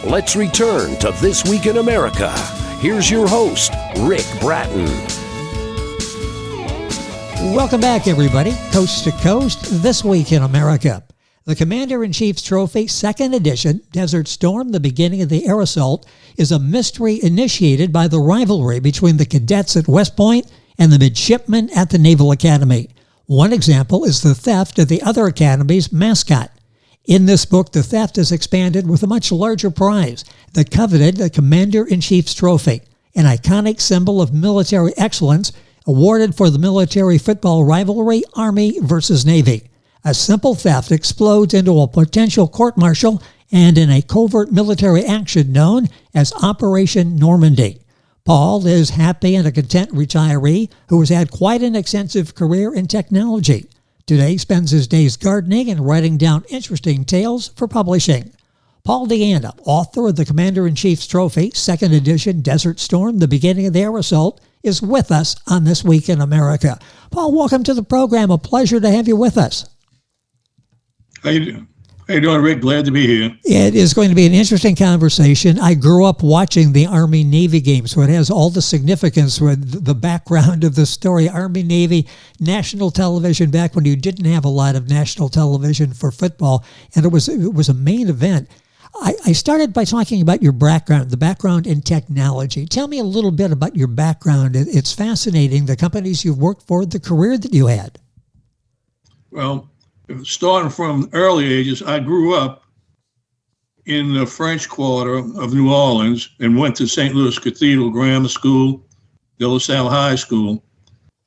Let's return to This Week in America. Here's your host, Rick Bratton. Welcome back, everybody. Coast to Coast, This Week in America. The Commander-in-Chief's Trophy, 2nd edition, Desert Storm, the beginning of the air assault, is a mystery initiated by the rivalry between the cadets at West Point and the midshipmen at the Naval Academy. One example is the theft of the other academy's mascot. In this book, the theft is expanded with a much larger prize, the coveted Commander-in-Chief's Trophy, an iconic symbol of military excellence awarded for the military football rivalry, Army versus Navy. A simple theft explodes into a potential court-martial and in a covert military action known as Operation Normandy. Paul is happy and a content retiree who has had quite an extensive career in technology. Today spends his days gardening and writing down interesting tales for publishing. Paul Deanna, author of the Commander-in-Chief's Trophy, 2nd edition, Desert Storm, the beginning of the air assault, is with us on This Week in America. Paul, welcome to the program. A pleasure to have you with us. How you doing, Rick? Glad to be here. It is going to be an interesting conversation. I grew up watching the Army-Navy game, so it has all the significance with the background of the story. Army-Navy, national television, back when you didn't have a lot of national television for football, and it was a main event. I started by talking about your background, the background in technology. Tell me a little bit about your background. It's fascinating, the companies you've worked for, the career that you had. Well, starting from early ages, I grew up in the French Quarter of New Orleans and went to St. Louis Cathedral Grammar School, De La Salle High School.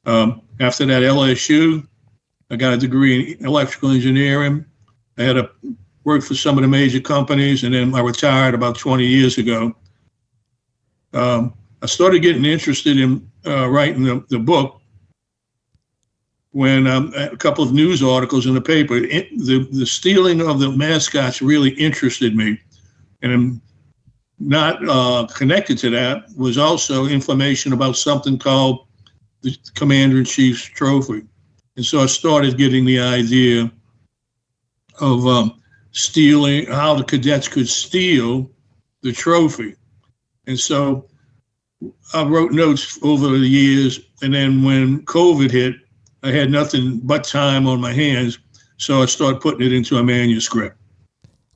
After that, LSU, I got a degree in electrical engineering. I had to work for some of the major companies, and then I retired about 20 years ago. I started getting interested in writing the book when a couple of news articles in the paper, the stealing of the mascots really interested me. And not connected to that was also information about something called the Commander-in-Chief's Trophy. And so I started getting the idea of stealing, how the cadets could steal the trophy. And so I wrote notes over the years, and then when COVID hit, I had nothing but time on my hands, so I started putting it into a manuscript.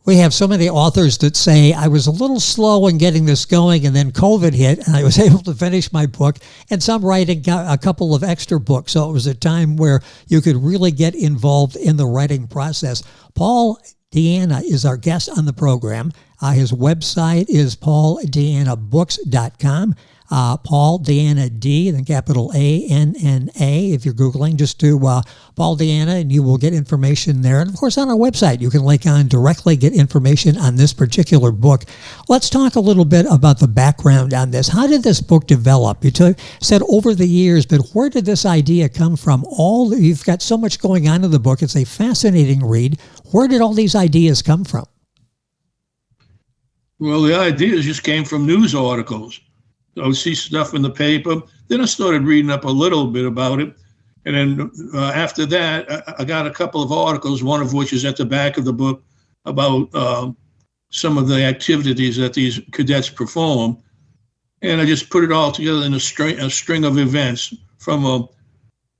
We have so many authors that say, I was a little slow in getting this going, and then COVID hit, and I was able to finish my book, and some writing a couple of extra books. So it was a time where you could really get involved in the writing process. Paul Deanna is our guest on the program. His website is pauldeannabooks.com. Paul Deanna D, then capital A-N-N-A. If you're Googling, just do Paul Deanna and you will get information there. And of course, on our website, you can link on directly, get information on this particular book. Let's talk a little bit about the background on this. How did this book develop? You said over the years, but where did this idea come from? You've got so much going on in the book. It's a fascinating read. Where did all these ideas come from? Well, the ideas just came from news articles. I would see stuff in the paper. Then I started reading up a little bit about it. And then after that, I got a couple of articles, one of which is at the back of the book, about some of the activities that these cadets perform. And I just put it all together in a string of events, from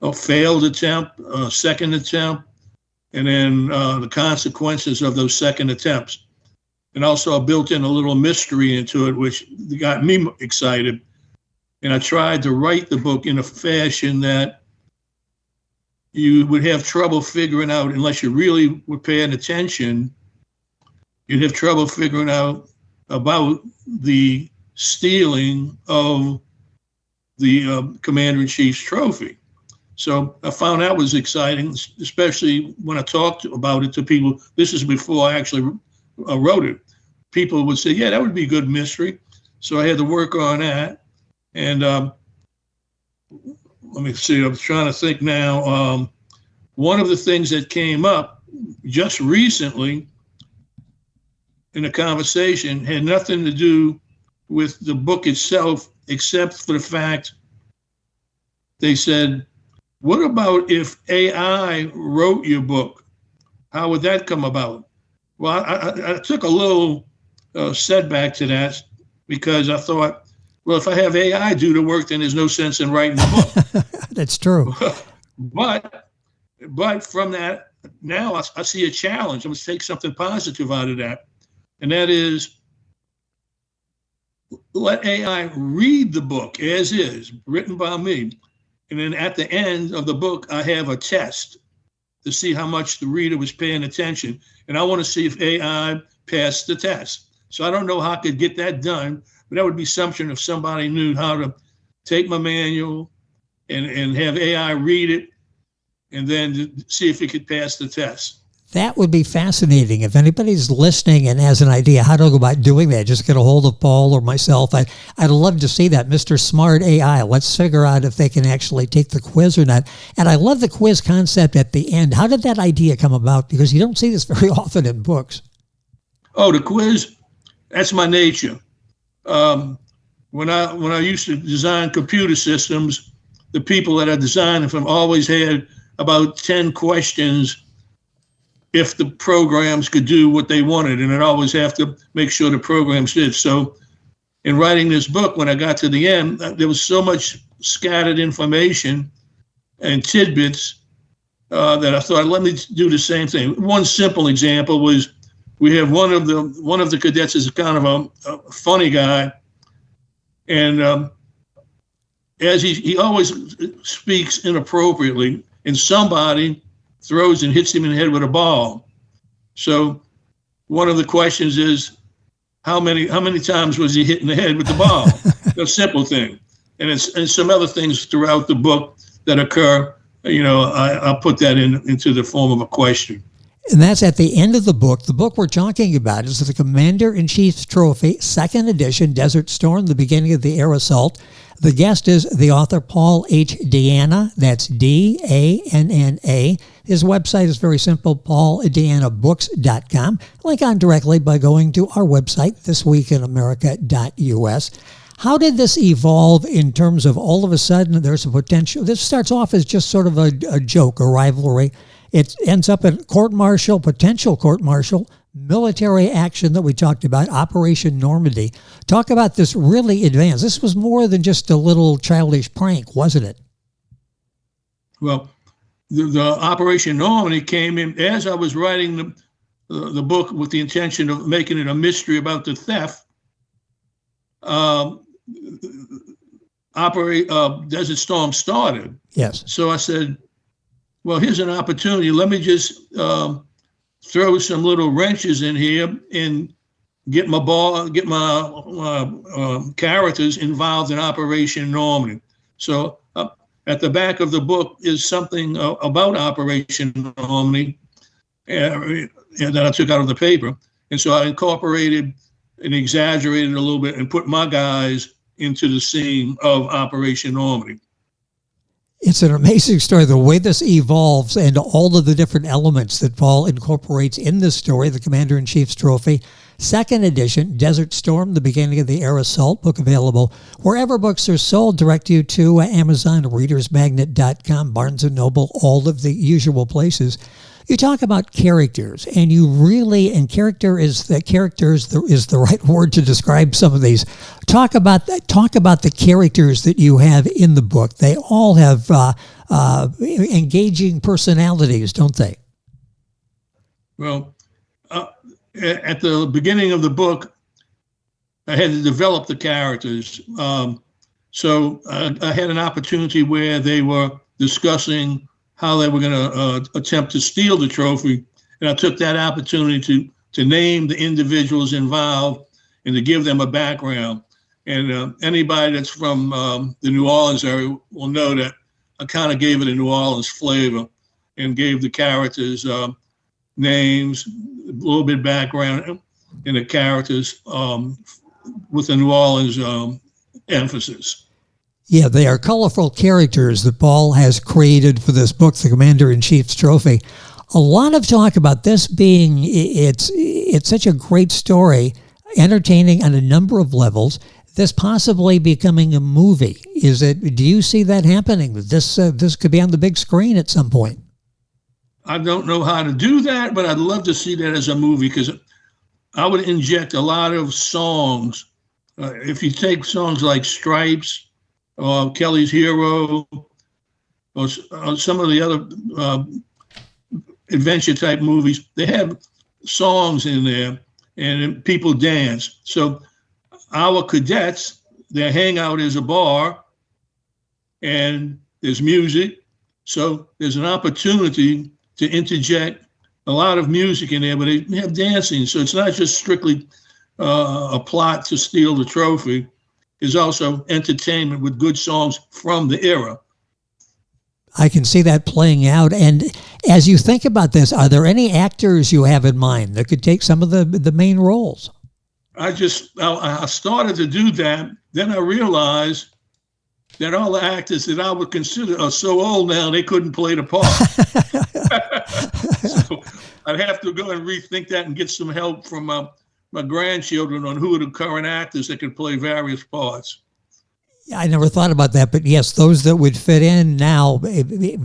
a failed attempt, a second attempt, and then the consequences of those second attempts. And also I built in a little mystery into it, which got me excited. And I tried to write the book in a fashion that you would have trouble figuring out, unless you really were paying attention, you'd have trouble figuring out about the stealing of the Commander-in-Chief's Trophy. So I found that was exciting, especially when I talked about it to people. This is before I actually wrote it. People would say, yeah, that would be a good mystery. So I had to work on that. And let me see, I'm trying to think now. One of the things that came up just recently in a conversation had nothing to do with the book itself, except for the fact they said, what about if AI wrote your book? How would that come about? Well, I took a little setback to that, because I thought, well, if I have AI do the work, then there's no sense in writing the book. That's true. But from that, now I see a challenge. I'm going to take something positive out of that. And that is, let AI read the book as is, written by me. And then at the end of the book, I have a test to see how much the reader was paying attention. And I want to see if AI passed the test. So I don't know how I could get that done, but that would be something if somebody knew how to take my manual and have AI read it, and then see if it could pass the test. That would be fascinating. If anybody's listening and has an idea how to go about doing that, just get a hold of Paul or myself. I'd love to see that. Mr. Smart AI. Let's figure out if they can actually take the quiz or not. And I love the quiz concept at the end. How did that idea come about? Because you don't see this very often in books. Oh, the quiz, that's my nature. When I used to design computer systems, the people that I designed them always had about 10 questions if the programs could do what they wanted, and I'd always have to make sure the programs did. So in writing this book, when I got to the end, there was so much scattered information and tidbits that I thought, let me do the same thing. One simple example was, we have one of the cadets is kind of a funny guy, and as he always speaks inappropriately, and somebody throws and hits him in the head with a ball. So one of the questions is, how many times was he hit in the head with the ball? A simple thing. And some other things throughout the book that occur, I'll put that into the form of a question. And that's at the end of the book. The book we're talking about is the Commander-in-Chief's Trophy, 2nd edition, Desert Storm, the beginning of the air assault. The guest is the author, Paul H. Deanna. That's D-A-N-N-A. His website is very simple, pauldeannabooks.com. Link on directly by going to our website, thisweekinamerica.us. How did this evolve in terms of all of a sudden there's a potential? This starts off as just sort of a joke, a rivalry. It ends up at court-martial, potential court-martial, military action that we talked about, Operation Normandy. Talk about this really advanced. This was more than just a little childish prank, wasn't it? Well, the Operation Normandy came in as I was writing the book with the intention of making it a mystery about the theft. Desert Storm started. Yes. So I said, well, here's an opportunity. Let me just throw some little wrenches in here and get my characters involved in Operation Normandy. So at the back of the book is something about Operation Normandy that I took out of the paper. And so I incorporated and exaggerated a little bit and put my guys into the scene of Operation Normandy. It's an amazing story, the way this evolves and all of the different elements that Paul incorporates in this story, the Commander-in-Chief's Trophy, 2nd edition, Desert Storm, the beginning of the air assault, book available wherever books are sold. Direct you to Amazon, readersmagnet.com, Barnes & Noble, all of the usual places. You talk about characters, and character is the right word to describe some of these. Talk about the characters that you have in the book. They all have engaging personalities, don't they? Well, at the beginning of the book, I had to develop the characters. So I had an opportunity where they were discussing how they were going to attempt to steal the trophy. And I took that opportunity to name the individuals involved and to give them a background. And anybody that's from the New Orleans area will know that I kind of gave it a New Orleans flavor and gave the characters names, a little bit background in the characters with the New Orleans emphasis. Yeah, they are colorful characters that Paul has created for this book, The Commander-in-Chief's Trophy. A lot of talk about this being, it's such a great story, entertaining on a number of levels, this possibly becoming a movie. Do you see that happening? This could be on the big screen at some point? I don't know how to do that, but I'd love to see that as a movie, because I would inject a lot of songs. If you take songs like Stripes or Kelly's Hero or some of the other adventure type movies, they have songs in there and people dance. So our cadets, their hangout is a bar and there's music. So there's an opportunity to interject a lot of music in there, but they have dancing. So it's not just strictly a plot to steal the trophy. There's also entertainment with good songs from the era. I can see that playing out. And as you think about this, are there any actors you have in mind that could take some of the main roles? I started to do that. Then I realized that all the actors that I would consider are so old now, they couldn't play the part. So I'd have to go and rethink that and get some help from my grandchildren on who are the current actors that could play various parts. I never thought about that, but yes, those that would fit in now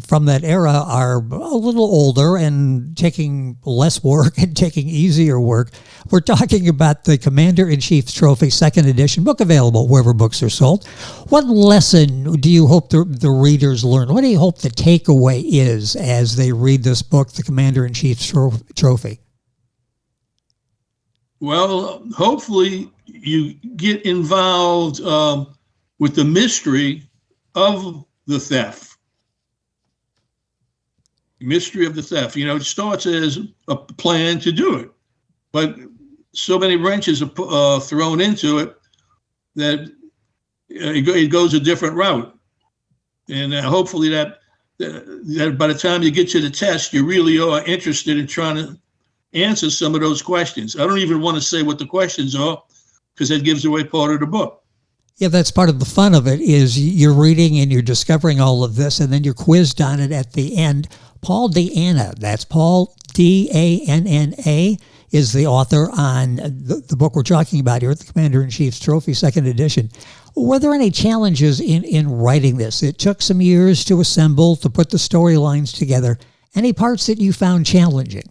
from that era are a little older and taking less work and taking easier work. We're talking about the Commander-in-Chief's Trophy, 2nd edition, book available wherever books are sold. What lesson do you hope the readers learn? What do you hope the takeaway is as they read this book, the Commander-in-Chief's Trophy? Well, hopefully you get involved with the mystery of the theft. Mystery of the theft. You know, it starts as a plan to do it, but so many wrenches are thrown into it that it goes a different route. And hopefully that by the time you get to the test, you really are interested in trying to answer some of those questions. I don't even want to say what the questions are because that gives away part of the book. Yeah, that's part of the fun of it is you're reading and you're discovering all of this, and then you're quizzed on it at the end. Paul D'Anna, that's Paul D'Anna, is the author on the book we're talking about here, the Commander-in-Chief's Trophy, 2nd edition. Were there any challenges in writing this? It took some years to assemble, to put the storylines together. Any parts that you found challenging?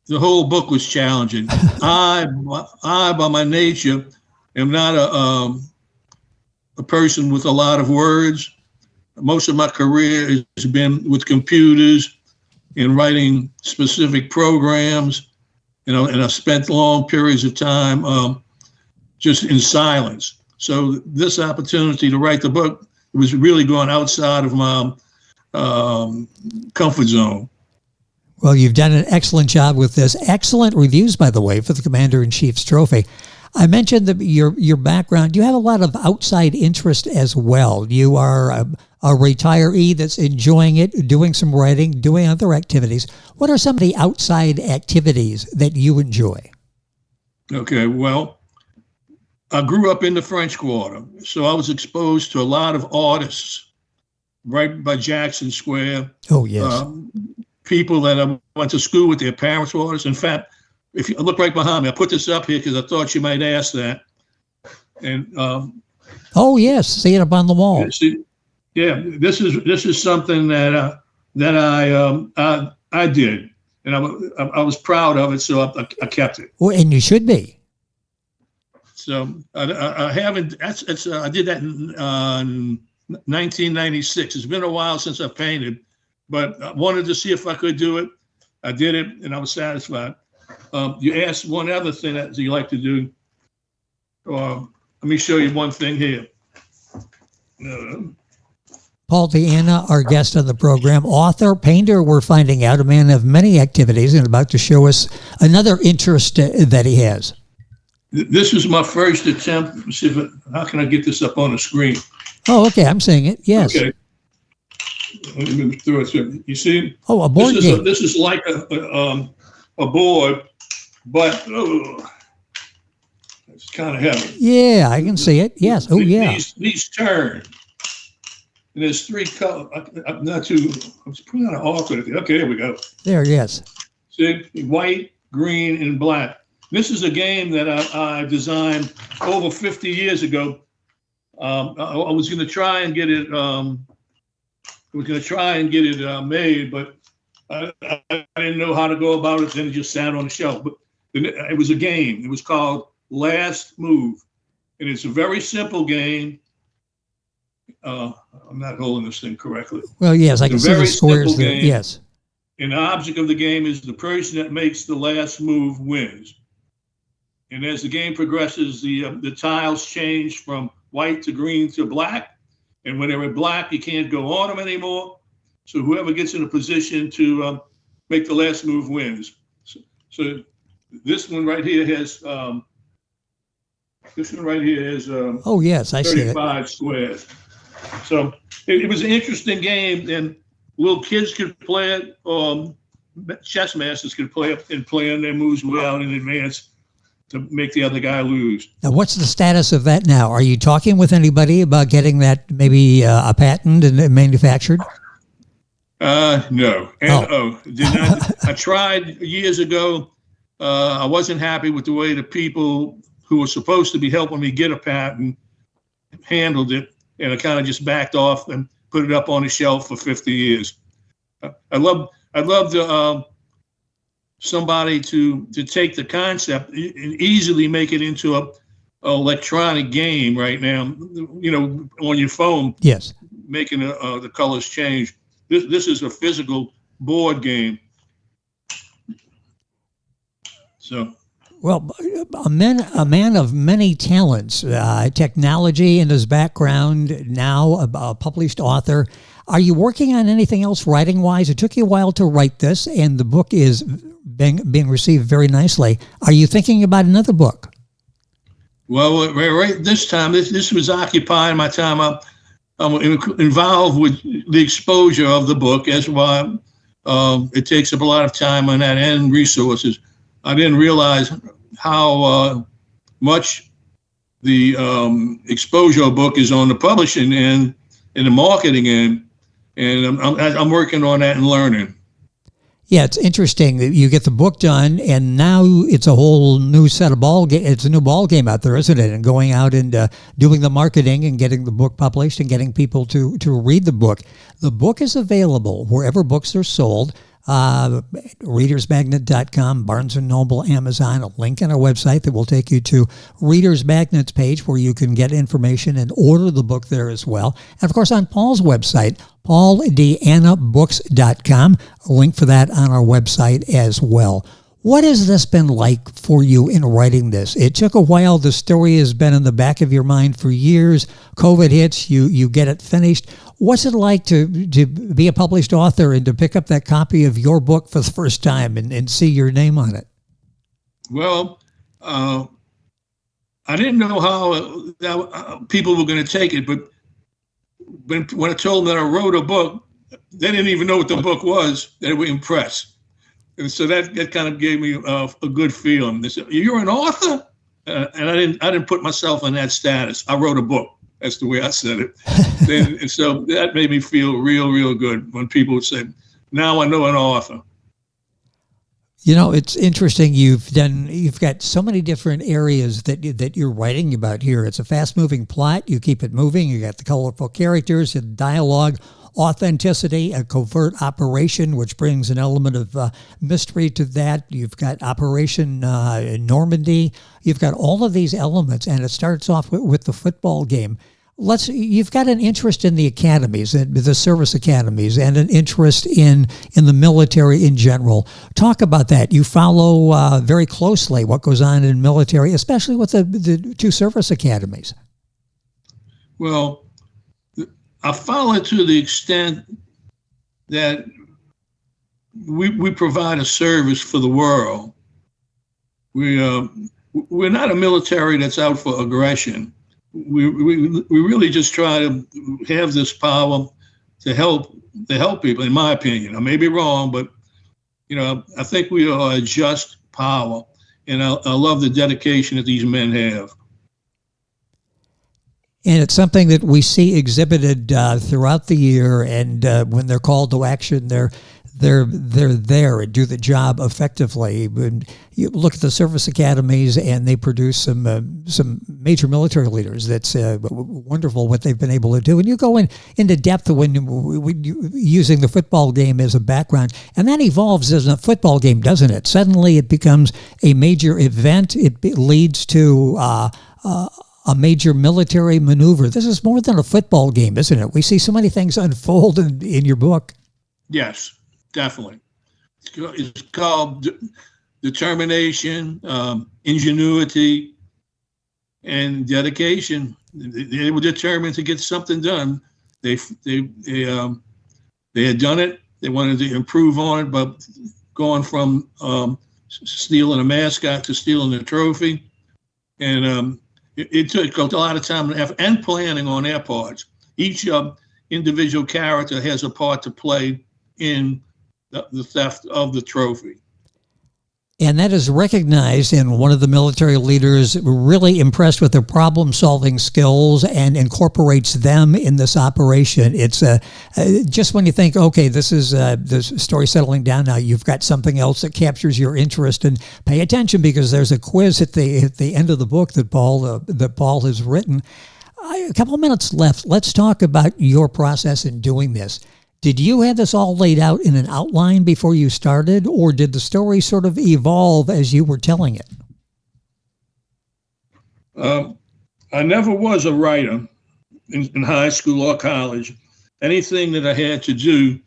The whole book was challenging. I by my nature, am not a person with a lot of words. Most of my career has been with computers and writing specific programs, and I spent long periods of time just in silence. So this opportunity to write the book was really going outside of my comfort zone. Well, you've done an excellent job with this. Excellent reviews, by the way, for the Commander-in-Chief's Trophy. I mentioned that your background, you have a lot of outside interest as well. You are a retiree that's enjoying it, doing some writing, doing other activities. What are some of the outside activities that you enjoy? Okay, well, I grew up in the French Quarter, so I was exposed to a lot of artists right by Jackson Square. Oh, yes. People that I went to school with, their parents were artists. In fact, if you look right behind me, I put this up here because I thought you might ask that. And oh yes, see it up on the wall. Yeah, this is something that I did, and I was proud of it, so I kept it. Well, and you should be. So I haven't. I did that in 1996. It's been a while since I painted, but I wanted to see if I could do it. I did it, and I was satisfied. You asked one other thing that you like to do. Let me show you one thing here. Paul D'Anna, our guest on the program, author, painter, we're finding out, a man of many activities, and about to show us another interest that he has. This was my first attempt. Let's see how can I get this up on the screen? Oh, okay, I'm seeing it, yes. Okay. Let me throw it. You see? Oh, a board game. This is like a board, but it's kind of heavy. Yeah, I can see it. Yes. Oh, yeah. These turn. And there's 3 colors. I'm not too. I'm just putting on an awkward. Okay, there we go. There, yes. See, white, green, and black. This is a game that I designed over 50 years ago. I was going to try and get it. Made, but I didn't know how to go about it. Then it just sat on the shelf. But It was a game. It was called Last Move. And it's a very simple game. I'm not holding this thing correctly. Well, yes, I can see the squares there. Game. Yes. And the object of the game is the person that makes the last move wins. And as the game progresses, the tiles change from white to green to black. And when they're in black, you can't go on them anymore. So whoever gets in a position to make the last move wins. So this one right here has oh yes, I see it. 35 squares. So it was an interesting game, and little kids could play it. Chess masters could play it and plan their moves well in advance to make the other guy lose. Now, what's the status of that now? Are you talking with anybody about getting that maybe a patent and manufactured? No. Did not. I tried years ago. I wasn't happy with the way the people who were supposed to be helping me get a patent handled it, and I kind of just backed off and put it up on the shelf for 50 years. I'd love to somebody to take the concept and easily make it into a electronic game right now. You know, on your phone. Yes. Making the colors change. This is a physical board game. So. Well, a man of many talents, technology in his background, now a published author. Are you working on anything else writing-wise? It took you a while to write this, and the book is being received very nicely. Are you thinking about another book? Well, right this time, this was occupying my time. I'm involved with the exposure of the book. That's why it takes up a lot of time on that and resources. I didn't realize how much the exposure book is on the publishing end and the marketing end, and I'm working on that and learning. Yeah, it's interesting that you get the book done, and now it's a whole new set of ball game. It's a new ball game out there, isn't it? And going out and doing the marketing and getting the book published and getting people to read the book. The book is available wherever books are sold. Readersmagnet.com, Barnes & Noble, Amazon, a link on our website that will take you to Reader's Magnet's page where you can get information and order the book there as well. And of course on Paul's website, pauldeannabooks.com, a link for that on our website as well. What has this been like for you in writing this? It took a while. The story has been in the back of your mind for years. COVID hits, you get it finished. What's it like to be a published author and to pick up that copy of your book for the first time and see your name on it? Well, I didn't know how people were going to take it, but when I told them that I wrote a book, they didn't even know what the book was. They were impressed. And so that kind of gave me a good feeling. They said, "You're an author?" And I didn't put myself in that status. I wrote a book. That's the way I said it. And so that made me feel real good when people would say, "Now I know an author." You know, it's interesting. You've got so many different areas that you're writing about here. It's a fast-moving plot. You keep it moving. You got the colorful characters and dialogue, authenticity, a covert operation, which brings an element of mystery to that. You've got Operation Normandy. You've got all of these elements, and it starts off with the football game. You've got an interest in the academies, the service academies, and an interest in the military in general. Talk about that. You follow very closely what goes on in military, especially with the two service academies. Well, I follow it to the extent that we provide a service for the world. We're not a military that's out for aggression. We really just try to have this power to help people. In my opinion, I may be wrong, but I think we are a just power, and I love the dedication that these men have. And it's something that we see exhibited throughout the year. And when they're called to action, they're there and do the job effectively. When you look at the service academies, and they produce some major military leaders. That's wonderful what they've been able to do. And you go into depth when using the football game as a background, and that evolves as a football game, doesn't it? Suddenly it becomes a major event. It leads to a major military maneuver. This is more than a football game, isn't it? We see so many things unfold in your book. Yes, definitely. It's called determination, ingenuity, and dedication. They were determined to get something done. They had done it. They wanted to improve on it, but going from stealing a mascot to stealing a trophy, and it took a lot of time and effort and planning on their parts. Each individual character has a part to play in the theft of the trophy. And that is recognized, and one of the military leaders really impressed with their problem-solving skills and incorporates them in this operation. It's just when you think, okay, this is the story settling down now, you've got something else that captures your interest, and pay attention because there's a quiz at the end of the book that Paul has written. A couple of minutes left. Let's talk about your process in doing this. Did you have this all laid out in an outline before you started, or did the story sort of evolve as you were telling it? I never was a writer in high school or college. Anything that I had to do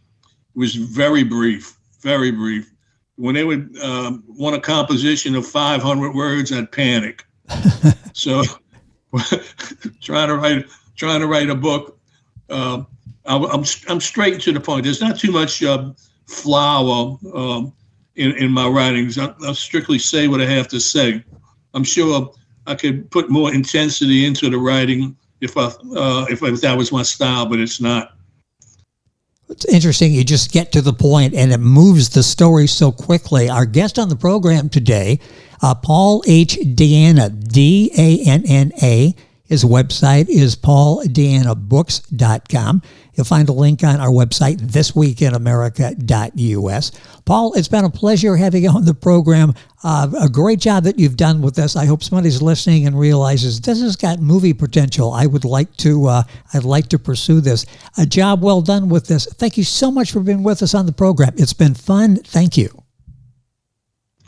was very brief, very brief. When they would want a composition of 500 words, I'd panic. So trying to write a book, I'm straight to the point. There's not too much flower in my writings. I'll strictly say what I have to say. I'm sure I could put more intensity into the writing if that was my style, but it's not. It's interesting. You just get to the point, and it moves the story so quickly. Our guest on the program today, Paul H. Deanna, D-A-N-N-A. His website is pauldeannabooks.com. You'll find a link on our website, thisweekinamerica.us. Paul, it's been a pleasure having you on the program. A great job that you've done with this. I hope somebody's listening and realizes this has got movie potential. I'd like to pursue this. A job well done with this. Thank you so much for being with us on the program. It's been fun. Thank you.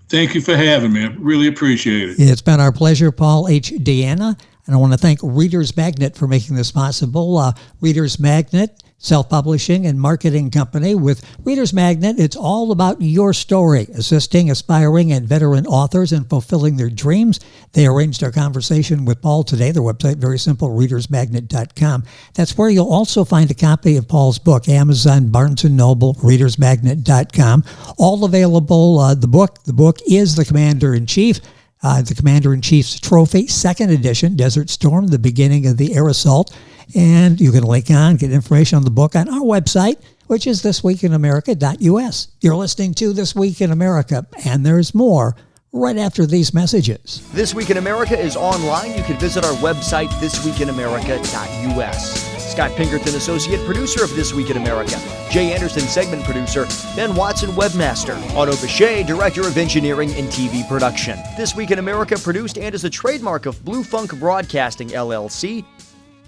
Thank you for having me. I really appreciate it. It's been our pleasure, Paul H. Deanna. And I want to thank Reader's Magnet for making this possible. Reader's Magnet, self-publishing and marketing company. With Reader's Magnet, it's all about your story, assisting aspiring and veteran authors in fulfilling their dreams. They arranged our conversation with Paul today. Their website, very simple, readersmagnet.com. That's where you'll also find a copy of Paul's book, Amazon, Barnes & Noble, readersmagnet.com. All available. The book is The Commander-in-Chief. The Commander-in-Chief's Trophy, 2nd edition, Desert Storm, the beginning of the air assault. And you can link on, get information on the book on our website, which is thisweekinamerica.us. You're listening to This Week in America, and there's more right after these messages. This Week in America is online. You can visit our website, thisweekinamerica.us. Scott Pinkerton, Associate Producer of This Week in America. Jay Anderson, Segment Producer. Ben Watson, Webmaster. Otto Bechet, Director of Engineering and TV Production. This Week in America produced and is a trademark of Blue Funk Broadcasting, LLC.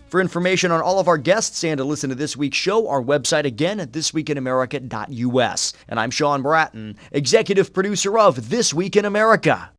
For information on all of our guests and to listen to this week's show, our website again at thisweekinamerica.us. And I'm Sean Bratton, Executive Producer of This Week in America.